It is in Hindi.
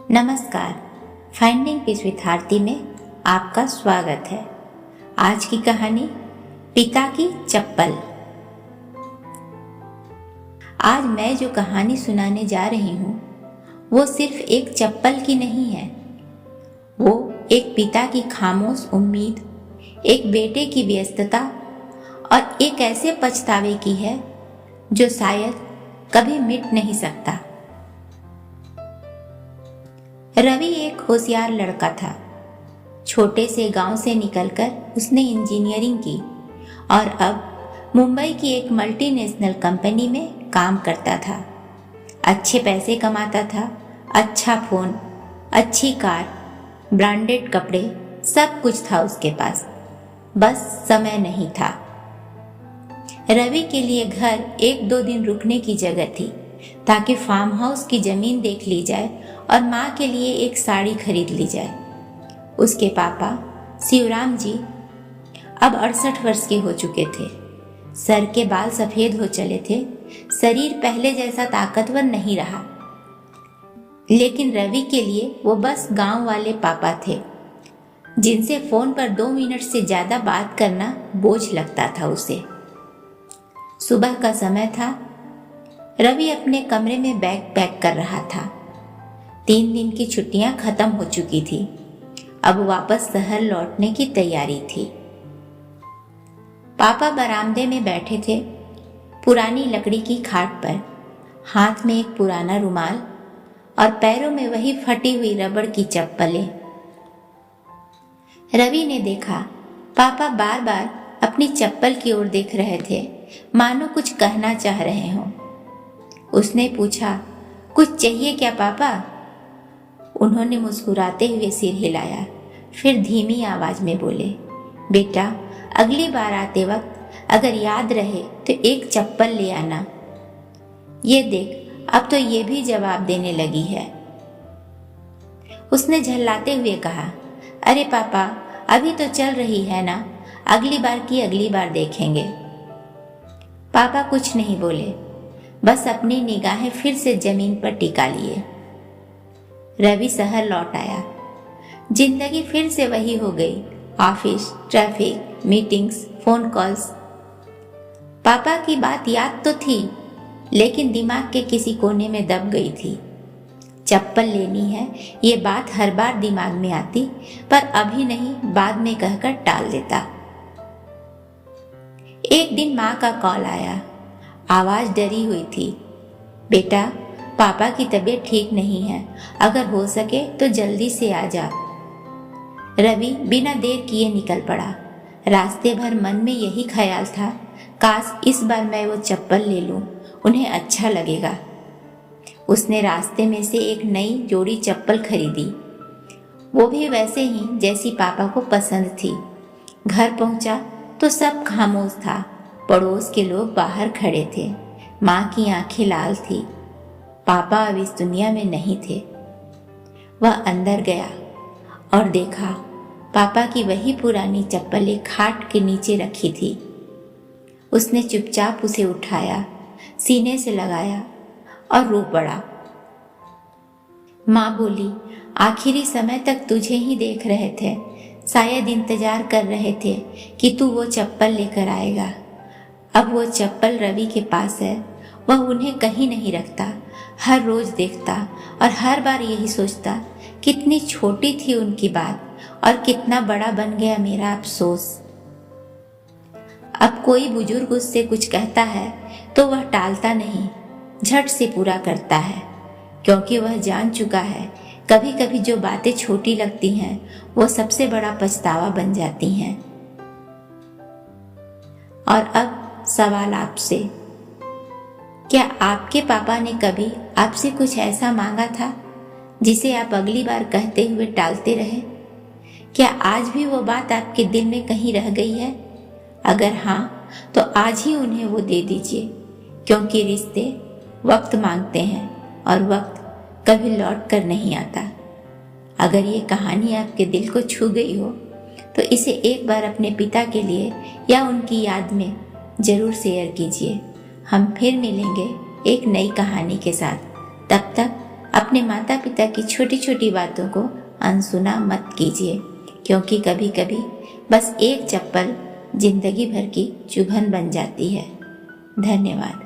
नमस्कार। फाइंडिंग पीस विथ आरती में आपका स्वागत है। आज की कहानी पिता की चप्पल। आज मैं जो कहानी सुनाने जा रही हूँ वो सिर्फ एक चप्पल की नहीं है। वो एक पिता की खामोश उम्मीद, एक बेटे की व्यस्तता और एक ऐसे पछतावे की है जो शायद कभी मिट नहीं सकता। रवि एक होशियार लड़का था। छोटे से गांव से निकलकर उसने इंजीनियरिंग की और अब मुंबई की एक मल्टीनेशनल कंपनी में काम करता था। अच्छे पैसे कमाता था, अच्छा फोन, अच्छी कार, ब्रांडेड कपड़े, सब कुछ था उसके पास, बस समय नहीं था। रवि के लिए घर 1-2 दिन रुकने की जगह थी ताकि फार्म हाउस की जमीन देख ली जाए और माँ के लिए एक साड़ी खरीद ली जाए। उसके पापा शिवराम जी अब 68 वर्ष के हो चुके थे। सर के बाल सफेद हो चले थे, शरीर पहले जैसा ताकतवर नहीं रहा। लेकिन रवि के लिए वो बस गांव वाले पापा थे जिनसे फोन पर 2 मिनट से ज्यादा बात करना बोझ लगता था उसे। सुबह का समय था। रवि अपने कमरे में बैग पैक कर रहा था। 3 दिन की छुट्टियां खत्म हो चुकी थी। अब वापस शहर लौटने की तैयारी थी। पापा बरामदे में बैठे थे, पुरानी लकड़ी की खाट पर, हाथ में एक पुराना रुमाल और पैरों में वही फटी हुई रबड़ की चप्पलें। रवि ने देखा पापा बार बार अपनी चप्पल की ओर देख रहे थे, मानो कुछ कहना चाह रहे हों। उसने पूछा, कुछ चाहिए क्या पापा? उन्होंने मुस्कुराते हुए सिर हिलाया, फिर धीमी आवाज में बोले, बेटा, अगली बार आते वक्त अगर याद रहे तो एक चप्पल ले आना। ये देख, अब तो ये भी जवाब देने लगी है। उसने झल्लाते हुए कहा, अरे पापा, अभी तो चल रही है ना, अगली बार की अगली बार देखेंगे। पापा कुछ नहीं बोले, बस अपनी निगाहें फिर से जमीन पर टिका लिए। रवि शहर लौट आया। जिंदगी फिर से वही हो गई, office, traffic, meetings, phone calls. पापा की बात याद तो थी, लेकिन दिमाग के किसी कोने में दब गई थी। चप्पल लेनी है, ये बात हर बार दिमाग में आती, पर अभी नहीं, बाद में कहकर टाल देता। एक दिन माँ का कॉल आया। आवाज डरी हुई थी, बेटा, पापा की तबीयत ठीक नहीं है, अगर हो सके तो जल्दी से आ जा। रवि बिना देर किए निकल पड़ा। रास्ते भर मन में यही ख्याल था, काश इस बार मैं वो चप्पल ले लूं, उन्हें अच्छा लगेगा। उसने रास्ते में से एक नई जोड़ी चप्पल खरीदी, वो भी वैसे ही जैसी पापा को पसंद थी। घर पहुंचा तो सब खामोश था। पड़ोस के लोग बाहर खड़े थे। माँ की आंखें लाल थी। पापा अब इस दुनिया में नहीं थे। वह अंदर गया और देखा पापा की वही पुरानी चप्पल एक खाट के नीचे रखी थी। उसने चुपचाप उसे उठाया, सीने से लगाया और रो पड़ा। माँ बोली, आखिरी समय तक तुझे ही देख रहे थे, शायद इंतजार कर रहे थे कि तू वो चप्पल लेकर आएगा। अब वो चप्पल रवि के पास है, वह उन्हें कहीं नहीं रखता। हर रोज देखता और हर बार यही सोचता, कितनी छोटी थी उनकी बात और कितना बड़ा बन गया मेरा अफसोस। अब कोई बुजुर्ग उससे कुछ कहता है तो वह टालता नहीं, झट से पूरा करता है, क्योंकि वह जान चुका है कभी कभी जो बातें छोटी लगती हैं वो सबसे बड़ा पछतावा बन जाती हैं। और अब सवाल आपसे, क्या आपके पापा ने कभी आपसे कुछ ऐसा मांगा था जिसे आप अगली बार कहते हुए टालते रहे? क्या आज भी वो बात आपके दिल में कहीं रह गई है? अगर हाँ, तो आज ही उन्हें वो दे दीजिए, क्योंकि रिश्ते वक्त मांगते हैं और वक्त कभी लौट कर नहीं आता। अगर ये कहानी आपके दिल को छू गई हो तो इसे एक बार अपने पिता के लिए या उनकी याद में जरूर शेयर कीजिए। हम फिर मिलेंगे एक नई कहानी के साथ। तब तक अपने माता पिता की छोटी छोटी बातों को अनसुना मत कीजिए, क्योंकि कभी कभी बस एक चप्पल जिंदगी भर की चुभन बन जाती है। धन्यवाद।